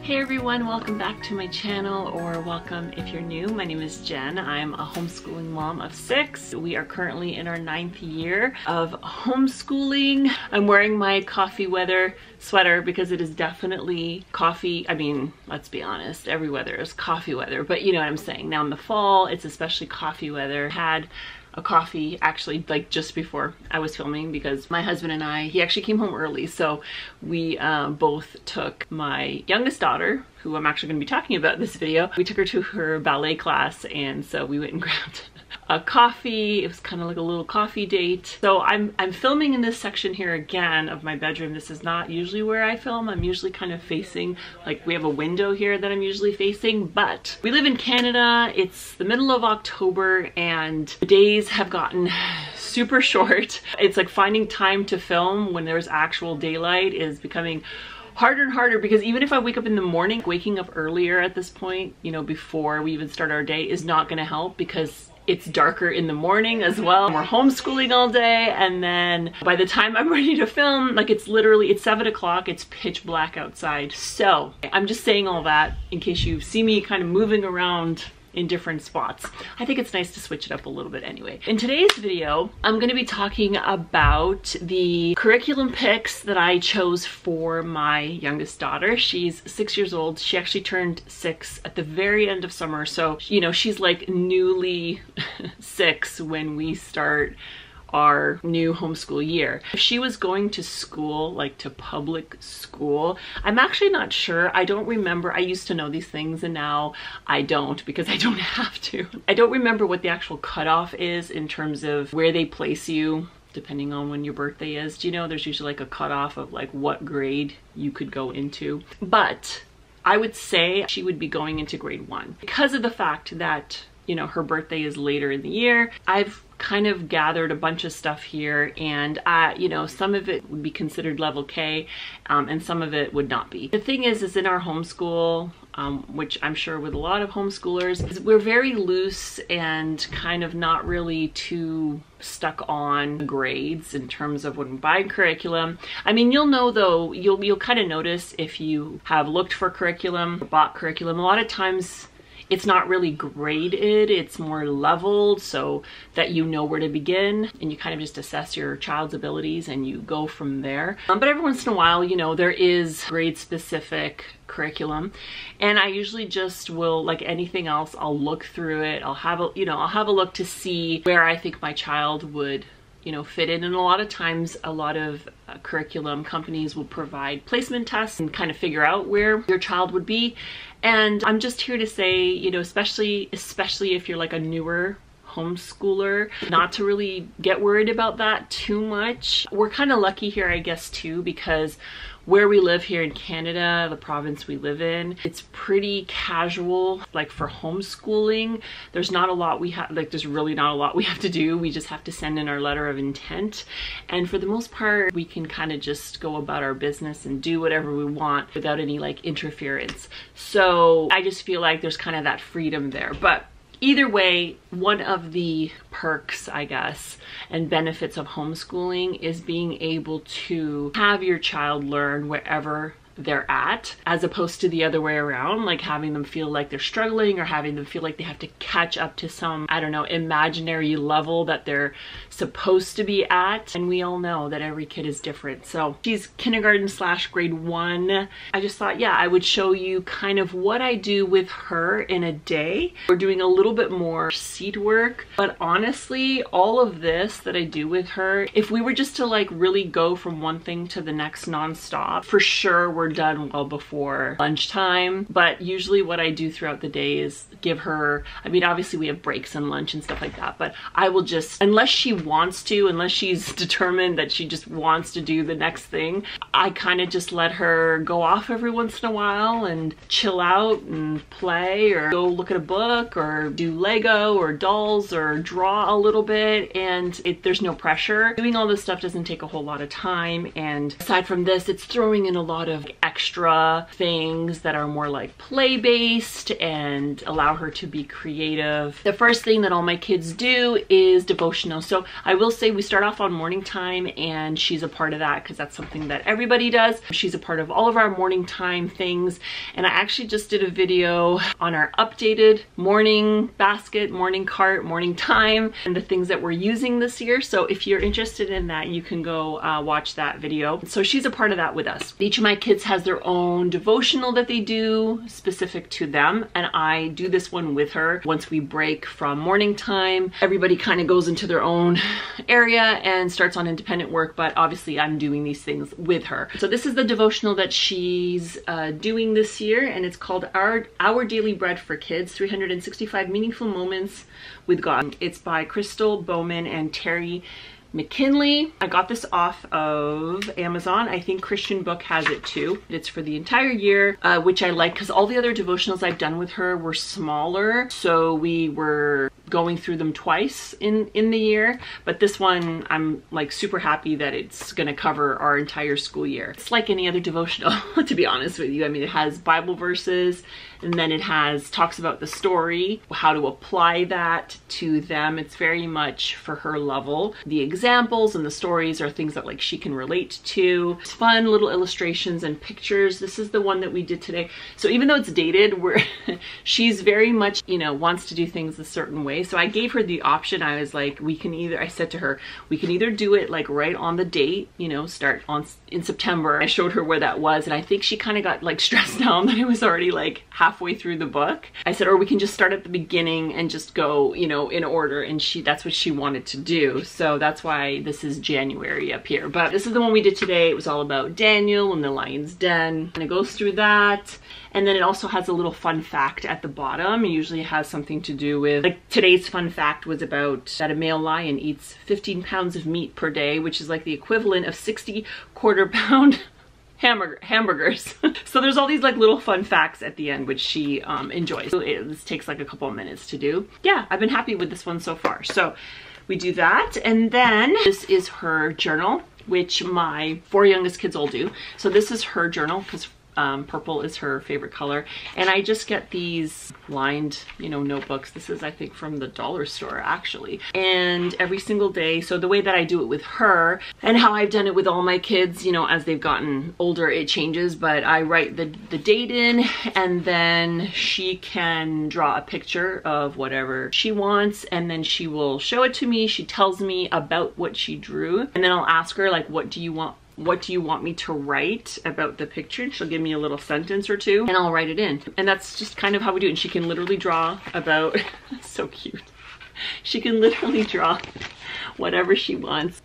Hey everyone, welcome back to my channel, or welcome if you're new. My name is Jen. I'm a homeschooling mom of 6. We are currently in our 9th year of homeschooling. I'm wearing my coffee weather sweater because it is definitely coffee. I mean, let's be honest, every weather is coffee weather, but you know what I'm saying. Now in the fall, it's especially coffee weather. Had a coffee actually like just before I was filming because my husband and I, he actually came home early, so we both took my youngest daughter, who I'm actually going to be talking about in this video. We took her to her ballet class, and so we went and grabbed a coffee. It was kind of like a little coffee date. So I'm filming in this section here again of my bedroom. This is not usually where I film. I'm usually kind of facing, like we have a window here that I'm usually facing, but we live in Canada. It's the middle of October and the days have gotten super short. It's like finding time to film when there's actual daylight is becoming harder and harder, because even if I wake up in the morning, waking up earlier at this point, you know, before we even start our day is not gonna help because it's darker in the morning as well. We're homeschooling all day, and then by the time I'm ready to film, like it's 7 o'clock, it's pitch black outside. So I'm just saying all that in case you see me kind of moving around in different spots. I think it's nice to switch it up a little bit anyway. In today's video, I'm going to be talking about the curriculum picks that I chose for my youngest daughter. She's 6 years old. She actually turned 6 at the very end of summer. So, you know, she's like newly 6 when we start our new homeschool year. If she was going to school, like to public school, I'm actually not sure. I don't remember. I used to know these things and now I don't because I don't have to. I don't remember what the actual cutoff is in terms of where they place you depending on when your birthday is. Do you know there's usually like a cutoff of like what grade you could go into? But I would say she would be going into grade 1 because of the fact that, you know, her birthday is later in the year. I've kind of gathered a bunch of stuff here, and you know, some of it would be considered level K and some of it would not be. The thing is in our homeschool, which I'm sure with a lot of homeschoolers, is we're very loose and kind of not really too stuck on grades in terms of when we buy curriculum. I mean, you'll know though, you'll kind of notice if you have looked for curriculum, bought curriculum, a lot of times it's not really graded, it's more leveled so that you know where to begin and you kind of just assess your child's abilities and you go from there. But every once in a while, you know, there is grade specific curriculum, and I usually just will, like anything else, I'll look through it. I'll have a look to see where I think my child would, you know, fit in. And a lot of times, a lot of curriculum companies will provide placement tests and kind of figure out where your child would be. And I'm just here to say, you know, especially if you're like a newer homeschooler, not to really get worried about that too much. We're kind of lucky here, I guess, too, because where we live here in Canada, the province we live in, it's pretty casual. Like for homeschooling, there's not a lot we have, like there's really not a lot we have to do. We just have to send in our letter of intent. And for the most part, we can kind of just go about our business and do whatever we want without any like interference. So I just feel like there's kind of that freedom there. But either way, one of the perks, I guess, and benefits of homeschooling is being able to have your child learn wherever they're at, as opposed to the other way around, like having them feel like they're struggling or having them feel like they have to catch up to some, I don't know, imaginary level that they're supposed to be at. And we all know that every kid is different. So she's kindergarten / grade 1. I just thought, yeah, I would show you kind of what I do with her in a day. We're doing a little bit more seat work, but honestly, all of this that I do with her, if we were just to like really go from one thing to the next nonstop, for sure we're done well before lunchtime. But usually what I do throughout the day is give her, I mean, obviously we have breaks and lunch and stuff like that, but I will just, unless she wants to, unless she's determined that she just wants to do the next thing, I kind of just let her go off every once in a while and chill out and play or go look at a book or do Lego or dolls or draw a little bit. And there's no pressure. Doing all this stuff doesn't take a whole lot of time, and aside from this, it's throwing in a lot of like extra things that are more like play-based and allow her to be creative. The first thing that all my kids do is devotional. So I will say we start off on morning time, and she's a part of that because that's something that everybody does. She's a part of all of our morning time things. And I actually just did a video on our updated morning basket, morning cart, morning time, and the things that we're using this year. So if you're interested in that, you can go watch that video. So she's a part of that with us. Each of my kids has their own devotional that they do specific to them, and I do this one with her. Once we break from morning time, everybody kind of goes into their own area and starts on independent work, but obviously I'm doing these things with her. So this is the devotional that she's doing this year, and it's called Our Daily Bread for Kids, 365 Meaningful Moments with God. It's by Crystal Bowman and Terry McKinley. I got this off of Amazon. I think Christian Book has it too. It's for the entire year, which I like because all the other devotionals I've done with her were smaller. So we were going through them twice in the year. But this one, I'm like super happy that it's gonna cover our entire school year. It's like any other devotional, to be honest with you. I mean, it has Bible verses, and then it talks about the story, how to apply that to them. It's very much for her level. The examples and the stories are things that like she can relate to. It's fun little illustrations and pictures. This is the one that we did today. So even though it's dated, she's very much, you know, wants to do things a certain way. So I gave her the option. I was like, I said to her, we can either do it like right on the date, you know, start in September. I showed her where that was, and I think she kind of got like stressed down that it was already like halfway through the book. I said, or we can just start at the beginning and just go, you know, in order. And that's what she wanted to do. So that's why this is January up here. But this is the one we did today. It was all about Daniel and the lion's den. And it goes through that. And then it also has a little fun fact at the bottom. It usually has something to do with, like today's fun fact was about that a male lion eats 15 pounds of meat per day, which is like the equivalent of 60 quarter-pound hamburgers. So there's all these like little fun facts at the end, which she enjoys. So this takes like a couple of minutes to do. Yeah, I've been happy with this one so far. So we do that, and then this is her journal, which my 4 youngest kids all do. So this is her journal because purple is her favorite color, and I just get these lined, you know, notebooks. This is, I think, from the dollar store actually. And every single day, so the way that I do it with her and how I've done it with all my kids, you know, as they've gotten older, it changes, but I write the date in, and then she can draw a picture of whatever she wants, and then she will show it to me. She tells me about what she drew, and then I'll ask her like, what do you want me to write about the picture? She'll give me a little sentence or two, and I'll write it in. And that's just kind of how we do it. And she can literally draw about, so cute. She can literally draw whatever she wants.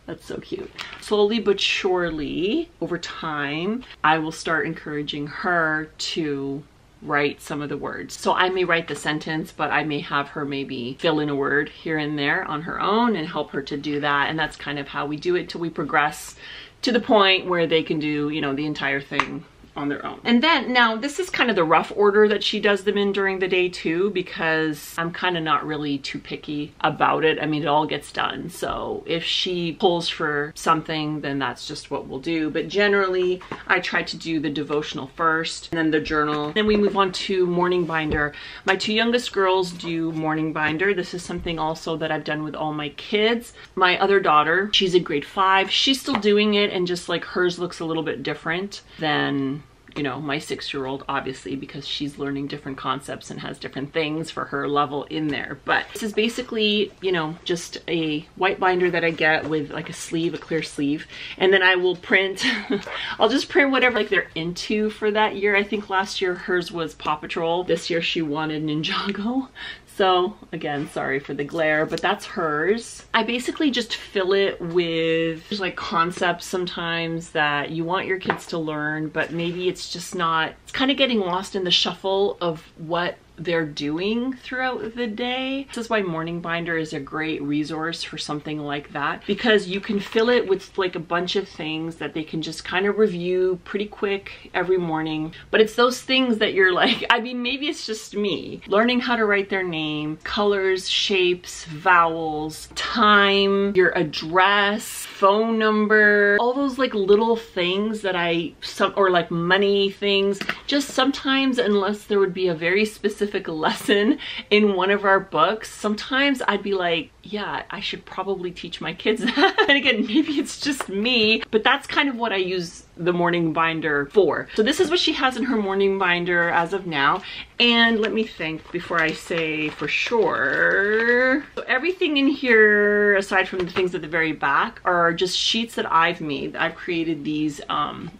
That's so cute. Slowly but surely, over time, I will start encouraging her to write some of the words. So I may write the sentence, but I may have her maybe fill in a word here and there on her own and help her to do that. And that's kind of how we do it till we progress to the point where they can do, you know, the entire thing on their own. And then now this is kind of the rough order that she does them in during the day too, because I'm kind of not really too picky about it. I mean, it all gets done. So if she pulls for something, then that's just what we'll do. But generally I try to do the devotional first and then the journal. Then we move on to morning binder. My 2 youngest girls do morning binder. This is something also that I've done with all my kids. My other daughter, she's in grade 5. She's still doing it, and just like hers looks a little bit different than, you know, my 6-year-old, obviously, because she's learning different concepts and has different things for her level in there. But this is basically, you know, just a white binder that I get with like a sleeve, a clear sleeve. And then I will print, I'll just print whatever like they're into for that year. I think last year hers was Paw Patrol. This year she wanted Ninjago. So again, sorry for the glare, but that's hers. I basically just fill it with like concepts sometimes that you want your kids to learn, but maybe it's just not, it's kind of getting lost in the shuffle of what they're doing throughout the day. This is why Morning Binder is a great resource for something like that, because you can fill it with like a bunch of things that they can just kind of review pretty quick every morning. But it's those things that you're like, I mean, maybe it's just me, learning how to write their name, colors, shapes, vowels, time, your address, phone number, all those like little things that or like money things. Just sometimes, unless there would be a very specific lesson in one of our books, sometimes I'd be like, yeah, I should probably teach my kids that. And again, maybe it's just me, but that's kind of what I use the Morning Binder for. So this is what she has in her Morning Binder as of now. And let me think before I say for sure. So everything in here, aside from the things at the very back, are just sheets that I've made. I've created these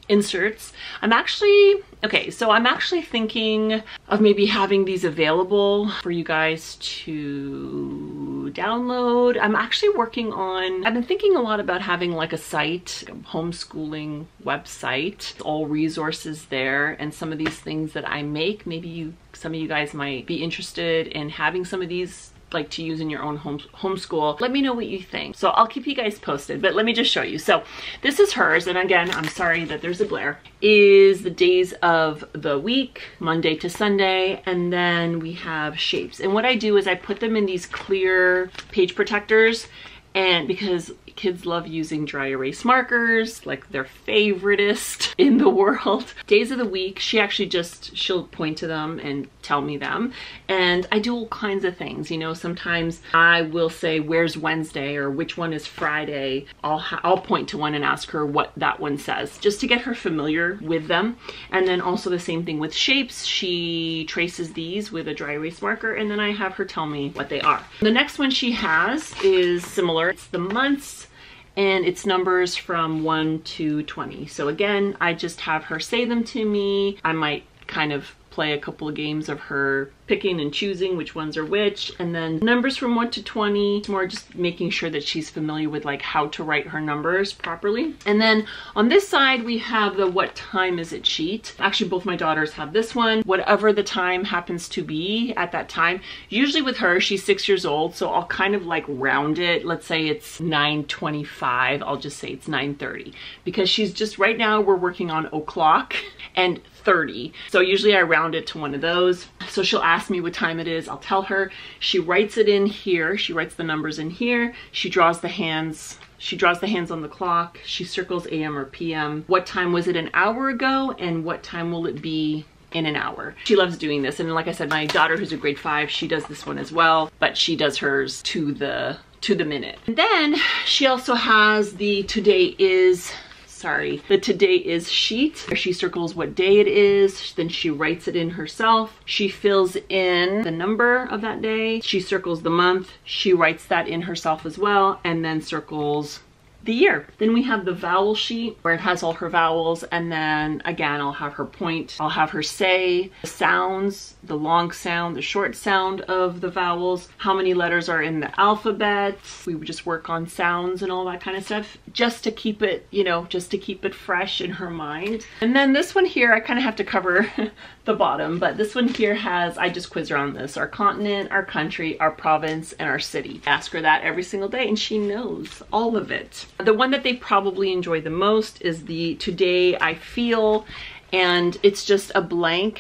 inserts. I'm actually thinking of maybe having these available for you guys to download. I've been thinking a lot about having like a site, a homeschooling website, all resources there, and some of these things that I make. Maybe some of you guys might be interested in having some of these like to use in your own homeschool. Let me know what you think. So I'll keep you guys posted, but let me just show you. So this is hers, and again, I'm sorry that there's a glare, is the days of the week, Monday to Sunday, and then we have shapes. And what I do is I put them in these clear page protectors, and because kids love using dry erase markers, like their favoriteest in the world. Days of the week, she'll point to them and tell me them. And I do all kinds of things, you know, sometimes I will say, where's Wednesday, or which one is Friday? I'll point to one and ask her what that one says, just to get her familiar with them. And then also the same thing with shapes. She traces these with a dry erase marker, and then I have her tell me what they are. The next one she has is similar. It's the months, and it's numbers from 1 to 20. So again, I just have her say them to me. I might kind of play a couple of games of her picking and choosing which ones are which, and then numbers from 1 to 20. It's more just making sure that she's familiar with like how to write her numbers properly. And then on this side, we have the what time is it sheet. Actually, both my daughters have this one. Whatever the time happens to be at that time. Usually with her, she's 6 years old, so I'll kind of like round it. Let's say it's 9:25. I'll just say it's 9:30, because she's just, right now we're working on o'clock and 30. So usually I round it to one of those. So she'll ask me what time it is. I'll tell her. She writes it in here. She writes the numbers in here. She draws the hands. She draws the hands on the clock. She circles AM or PM. What time was it an hour ago, and what time will it be in an hour? She loves doing this. And like I said, my daughter, who's a grade 5, she does this one as well, but she does hers to the minute. And then she also has the today is sheet, where she circles what day it is, then she writes it in herself. She fills in the number of that day. She circles the month. She writes that in herself as well, and then circles the year. Then we have the vowel sheet, where it has all her vowels, and then again, I'll have her point. I'll have her say the sounds, the long sound, the short sound of the vowels, how many letters are in the alphabet. We would just work on sounds and all that kind of stuff, just to keep it, you know, just to keep it fresh in her mind. And then this one here, I kind of have to cover the bottom, but this one here has, I just quiz her on this, our continent, our country, our province, and our city. I ask her that every single day, and she knows all of it. The one that they probably enjoy the most is the today I feel, and it's just a blank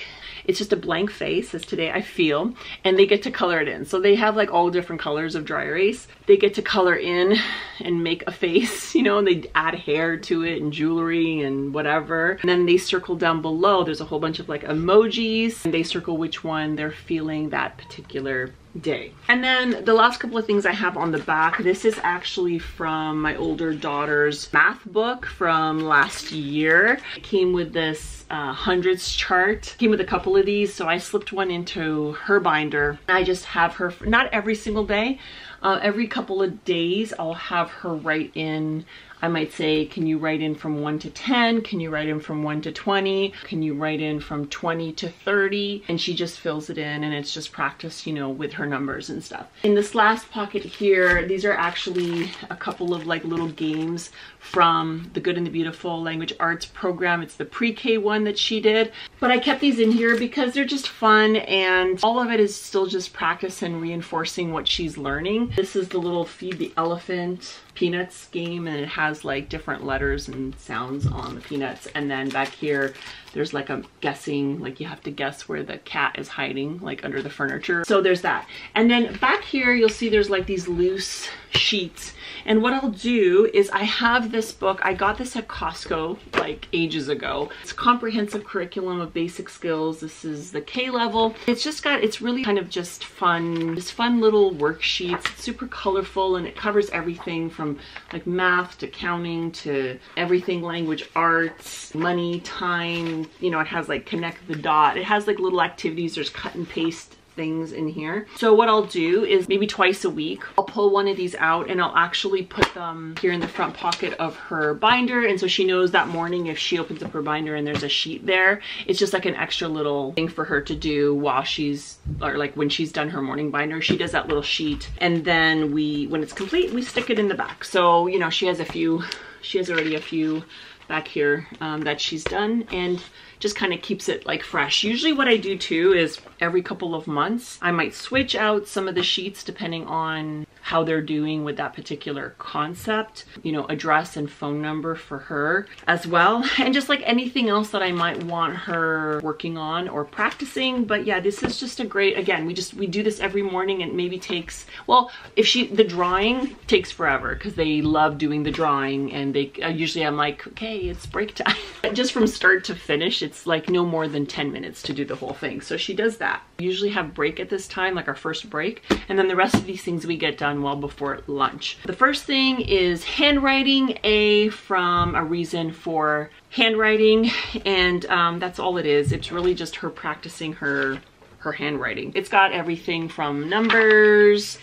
face, says today I feel, and they get to color it in. So they have like all different colors of dry erase. They get to color in and make a face, you know, and they add hair to it and jewelry and whatever. And then they circle down below, there's a whole bunch of like emojis, and they circle which one they're feeling that particular day. And then the last couple of things I have on the back, this is actually from my older daughter's math book from last year. It came with this hundreds chart. Came with a couple of these, so I slipped one into her binder. I just have her, not every single day, every couple of days I'll have her write in I might say, can you write in from 1 to 10? Can you write in from 1 to 20? Can you write in from 20 to 30? And she just fills it in, and it's just practice, you know, with her numbers and stuff. In this last pocket here, these are actually a couple of like little games from the Good and the Beautiful Language Arts program. It's the pre-K one that she did. But I kept these in here because they're just fun, and all of it is still just practice and reinforcing what she's learning. This is the little Feed the Elephant Peanuts game, and it has like different letters and sounds on the peanuts. And then back here, there's like a guessing, like you have to guess where the cat is hiding, like under the furniture. So there's that. And then back here, you'll see there's like these loose sheets. And what I'll do is I have this book. I got this at Costco like ages ago. It's a comprehensive curriculum of basic skills. This is the K level. It's just got, it's really kind of just fun, just fun little worksheets. It's super colorful, and it covers everything from like math to counting to everything, language arts, money, time. You know, it has like connect the dot. It has like little activities. There's cut and paste things in here. So what I'll do is maybe twice a week, I'll pull one of these out and I'll actually put them here in the front pocket of her binder. And so she knows that morning if she opens up her binder and there's a sheet there, it's just like an extra little thing for her to do while she's, or like when she's done her morning binder, she does that little sheet. And then when it's complete, we stick it in the back. So, you know, she has already a few back here that she's done, and just kind of keeps it like fresh. Usually what I do too is every couple of months, I might switch out some of the sheets depending on how they're doing with that particular concept, you know, address and phone number for her as well. And just like anything else that I might want her working on or practicing. But yeah, this is just a great, again, we do this every morning, and maybe takes, well, the drawing takes forever because they love doing the drawing, and they usually I'm like, okay, it's break time. Just from start to finish, it's like no more than 10 minutes to do the whole thing. So she does that. We usually have break at this time, like our first break, and then the rest of these things we get done well before lunch. The first thing is handwriting, A from A Reason for Handwriting, and that's all it is. It's really just her practicing her handwriting. It's got everything from numbers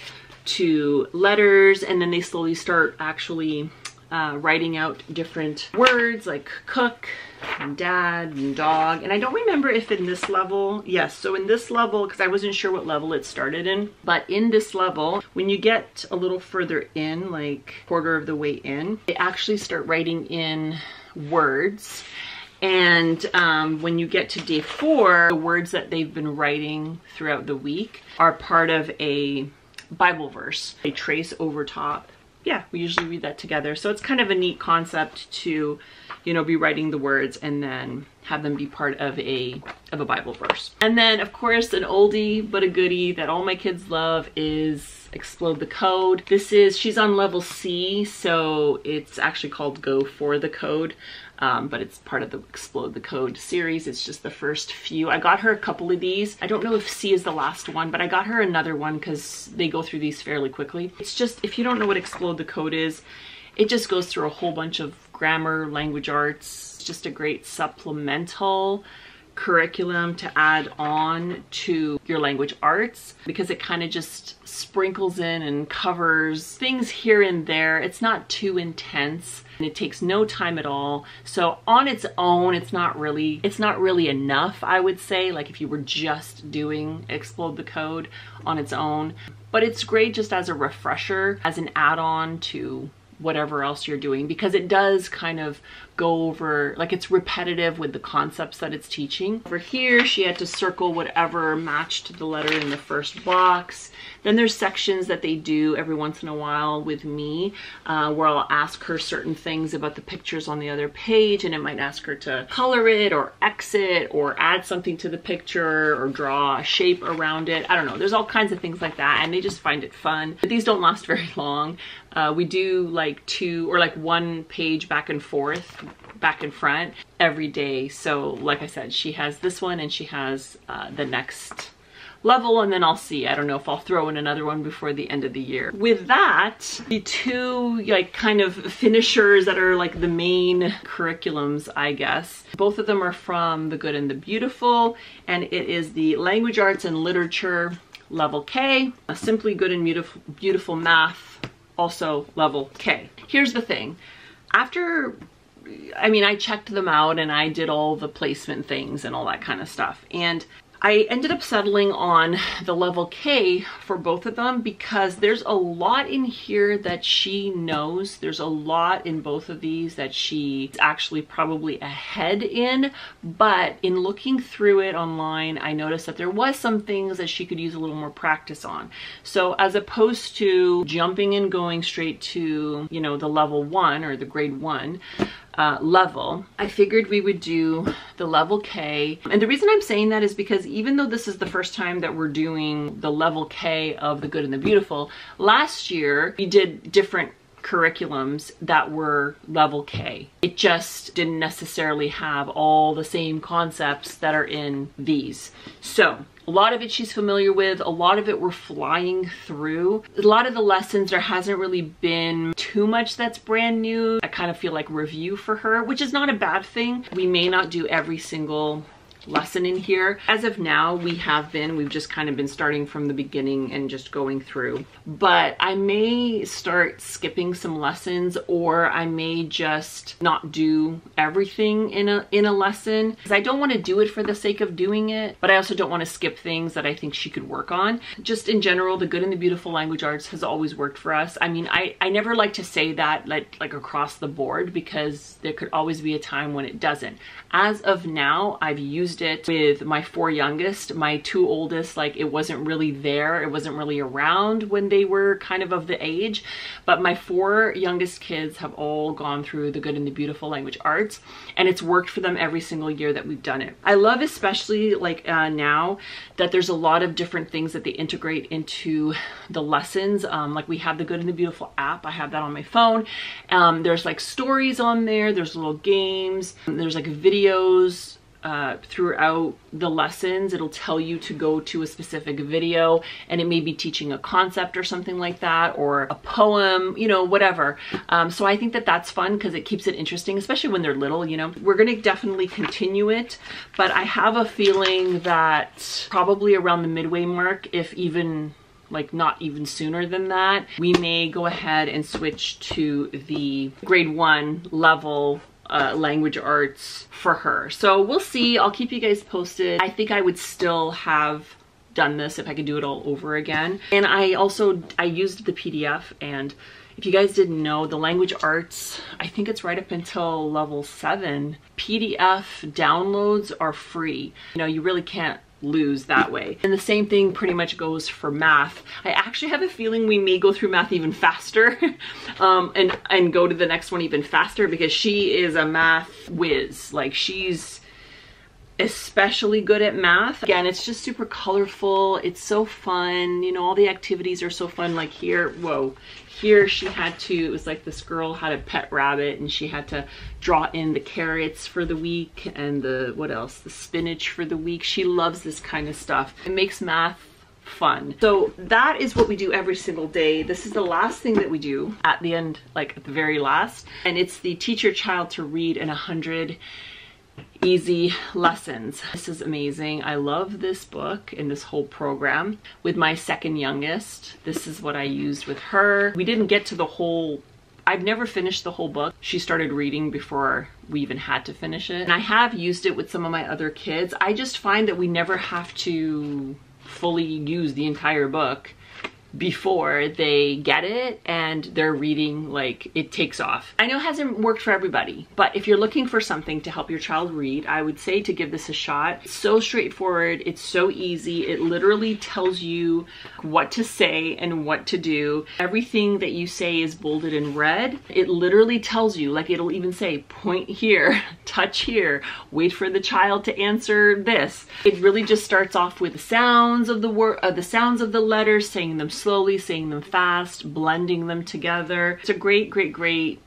to letters, and then they slowly start actually writing out different words like cook and dad and dog. And I don't remember if in this level, yes, so in this level, because I wasn't sure what level it started in, but in this level, when you get a little further in, like quarter of the way in, they actually start writing in words. And when you get to day 4, the words that they've been writing throughout the week are part of a Bible verse. They trace over top. Yeah, we usually read that together. So it's kind of a neat concept to, you know, be writing the words and then have them be part of a Bible verse. And then of course, an oldie but a goodie that all my kids love is Explode the Code. She's on level C, so it's actually called Go for the Code. But it's part of the Explode the Code series. It's just the first few. I got her a couple of these. I don't know if C is the last one, but I got her another one because they go through these fairly quickly. It's just, if you don't know what Explode the Code is, it just goes through a whole bunch of grammar, language arts. It's just a great supplemental curriculum to add on to your language arts, because it kind of just sprinkles in and covers things here and there. It's not too intense, and it takes no time at all. So on its own, it's not really enough, I would say, like if you were just doing Explode the Code on its own. But it's great just as a refresher, as an add-on to whatever else you're doing, because it does kind of go over, like it's repetitive with the concepts that it's teaching. Over here, she had to circle whatever matched the letter in the first box. Then there's sections that they do every once in a while with me, where I'll ask her certain things about the pictures on the other page, and it might ask her to color it or X it or add something to the picture or draw a shape around it. I don't know, there's all kinds of things like that, and they just find it fun. But these don't last very long. We do like 2 or like 1 page back and forth, back and front every day. So like I said, she has this one and she has the next level, and then I'll see. I don't know if I'll throw in another one before the end of the year. With that, the 2 like kind of finishers that are like the main curriculums, I guess. Both of them are from The Good and the Beautiful, and it is the Language Arts and Literature level K, a Simply Good and Beautiful Math, also level K. Here's the thing. after, I mean, I checked them out and I did all the placement things and all that kind of stuff. And I ended up settling on the level K for both of them because there's a lot in here that she knows. There's a lot in both of these that she's actually probably ahead in, but in looking through it online, I noticed that there was some things that she could use a little more practice on. So as opposed to jumping and going straight to, you know, the level 1 or the grade 1, level, I figured we would do the level K. And the reason I'm saying that is because even though this is the first time that we're doing the level K of the Good and the Beautiful, last year we did different curriculums that were level K. It just didn't necessarily have all the same concepts that are in these. So a lot of it she's familiar with, a lot of it we're flying through. A lot of the lessons, there hasn't really been too much that's brand new. I kind of feel like review for her, which is not a bad thing. We may not do every single lesson in here. As of now, we've just kind of been starting from the beginning and just going through. But I may start skipping some lessons, or I may just not do everything in a lesson, because I don't want to do it for the sake of doing it, but I also don't want to skip things that I think she could work on. Just in general, the Good and the Beautiful language arts has always worked for us. I mean, I never like to say that like across the board, because there could always be a time when it doesn't. As of now, I've used it with my 4 youngest. My 2 oldest, like, it wasn't really there. It wasn't really around when they were kind of the age. But my 4 youngest kids have all gone through the Good and the Beautiful language arts, and it's worked for them every single year that we've done it. I love especially like now that there's a lot of different things that they integrate into the lessons. Like we have the Good and the Beautiful app. I have that on my phone. There's like stories on there. There's little games. There's like videos throughout the lessons. It'll tell you to go to a specific video, and it may be teaching a concept or something like that, or a poem, you know, whatever. So I think that that's fun because it keeps it interesting, especially when they're little, you know. We're going to definitely continue it, but I have a feeling that probably around the midway mark, if even like not even sooner than that, we may go ahead and switch to the grade 1 level language arts for her. So we'll see. I'll keep you guys posted. I think I would still have done this if I could do it all over again. And I used the PDF, and if you guys didn't know, the language arts, I think it's right up until level 7. PDF downloads are free. You know, you really can't lose that way. And the same thing pretty much goes for math. I actually have a feeling we may go through math even faster and go to the next one even faster, because she is a math whiz. Like, she's especially good at math. Again, it's just super colorful. It's so fun. You know, all the activities are so fun. Like here, whoa, here she had to, it was like this girl had a pet rabbit, and she had to draw in the carrots for the week and the, what else? The spinach for the week. She loves this kind of stuff. It makes math fun. So that is what we do every single day. This is the last thing that we do at the end, like at the very last. And it's the Teach Your Child to Read in 100 Easy Lessons. This is amazing. I love this book and this whole program. With my 2nd youngest, this is what I used with her. We didn't get to the whole, I've never finished the whole book. She started reading before we even had to finish it. And I have used it with some of my other kids. I just find that we never have to fully use the entire book before they get it and they're reading, like, it takes off. I know it hasn't worked for everybody, but if you're looking for something to help your child read, I would say to give this a shot. It's so straightforward. It's so easy. It literally tells you what to say and what to do. Everything that you say is bolded in red. It literally tells you, like, it'll even say point here, touch here, wait for the child to answer this. It really just starts off with the sounds of the word, the sounds of the letters, saying them slowly, saying them fast, blending them together. It's a great, great, great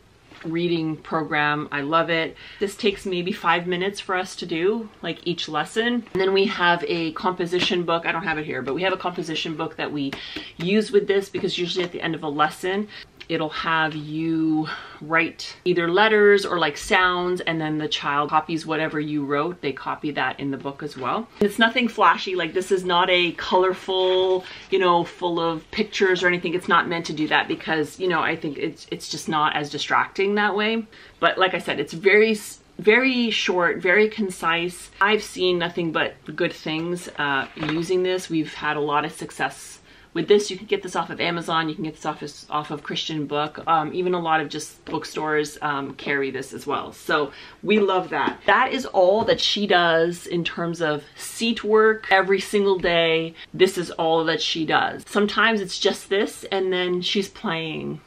reading program. I love it. This takes maybe 5 minutes for us to do, like, each lesson. And then we have a composition book. I don't have it here, but we have a composition book that we use with this, because usually at the end of a lesson, it'll have you write either letters or like sounds, and then the child copies whatever you wrote. They copy that in the book as well. And it's nothing flashy. Like, this is not a colorful, you know, full of pictures or anything. It's not meant to do that, because, you know, I think it's just not as distracting. acting that way. But like I said, it's very short, very concise. I've seen nothing but good things using this. We've had a lot of success with this. You can get this off of Amazon. You can get this off of Christian Book. Even a lot of just bookstores carry this as well. So we love that. That is all that she does in terms of seat work every single day. This is all that she does. Sometimes it's just this, and then she's playing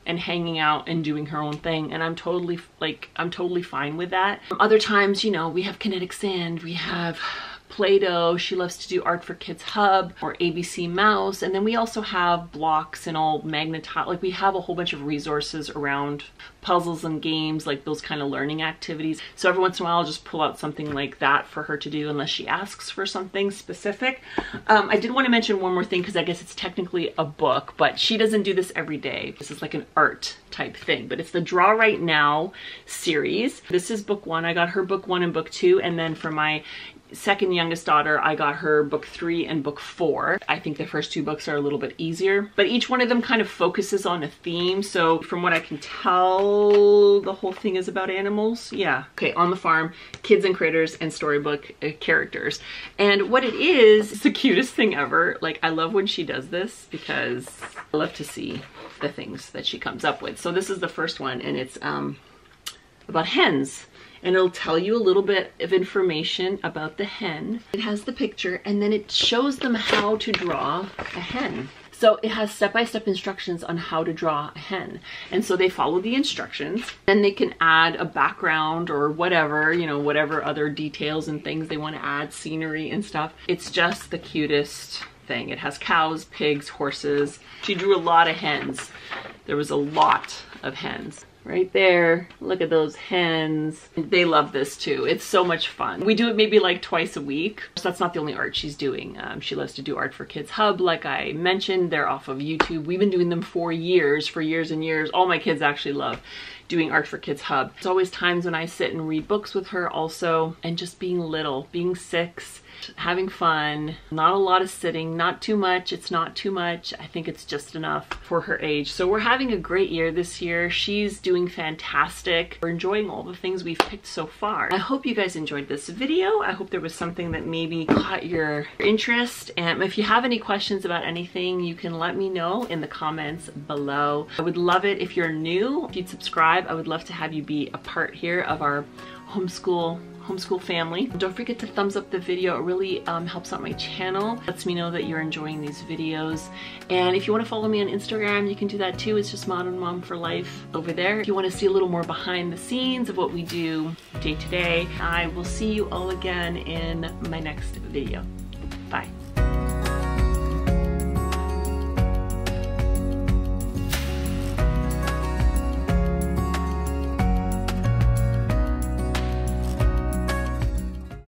and hanging out and doing her own thing, and I'm totally fine with that. Other times, you know, we have kinetic sand, we have Play-Doh. She loves to do Art for Kids Hub or ABC Mouse, and then we also have blocks and all magnetized. Like, we have a whole bunch of resources around puzzles and games, like those kind of learning activities. So every once in a while I'll just pull out something like that for her to do, unless she asks for something specific. I did want to mention one more thing, because I guess it's technically a book, but she doesn't do this every day. This is like an art type thing, but it's the Draw Right Now series. This is book 1. I got her book 1 and book 2, and then for my second youngest daughter, I got her book 3 and book 4. I think the first 2 books are a little bit easier, but each one of them kind of focuses on a theme. So from what I can tell, the whole thing is about animals. Yeah. Okay. On the farm, kids and critters, and storybook characters. And what it is, it's the cutest thing ever. Like, I love when she does this, because I love to see the things that she comes up with. So this is the first one, and it's about hens. And it'll tell you a little bit of information about the hen. It has the picture, and then it shows them how to draw a hen. So it has step-by-step instructions on how to draw a hen. And so they follow the instructions, and they can add a background or whatever, you know, whatever other details and things they want to add, scenery and stuff. It's just the cutest thing. It has cows, pigs, horses. She drew a lot of hens. There was a lot of hens. Right there, look at those hens. They love this too. It's so much fun. We do it maybe like twice a week. So that's not the only art she's doing. She loves to do Art for Kids Hub, like I mentioned. They're off of YouTube. We've been doing them for years and years. All my kids actually love doing Art for Kids Hub. There's always times when I sit and read books with her also, and just being little, being 6, having fun, not a lot of sitting, not too much. It's not too much. I think it's just enough for her age. So we're having a great year this year. She's doing fantastic. We're enjoying all the things we've picked so far. I hope you guys enjoyed this video. I hope there was something that maybe caught your interest. And if you have any questions about anything, you can let me know in the comments below. I would love it if you're new. If you'd subscribe, I would love to have you be a part here of our homeschool family. Don't forget to thumbs up the video. It really helps out my channel. Lets me know that you're enjoying these videos. And if you want to follow me on Instagram, you can do that too. It's just ModernMom4Life over there. If you want to see a little more behind the scenes of what we do day to day, I will see you all again in my next video. Bye.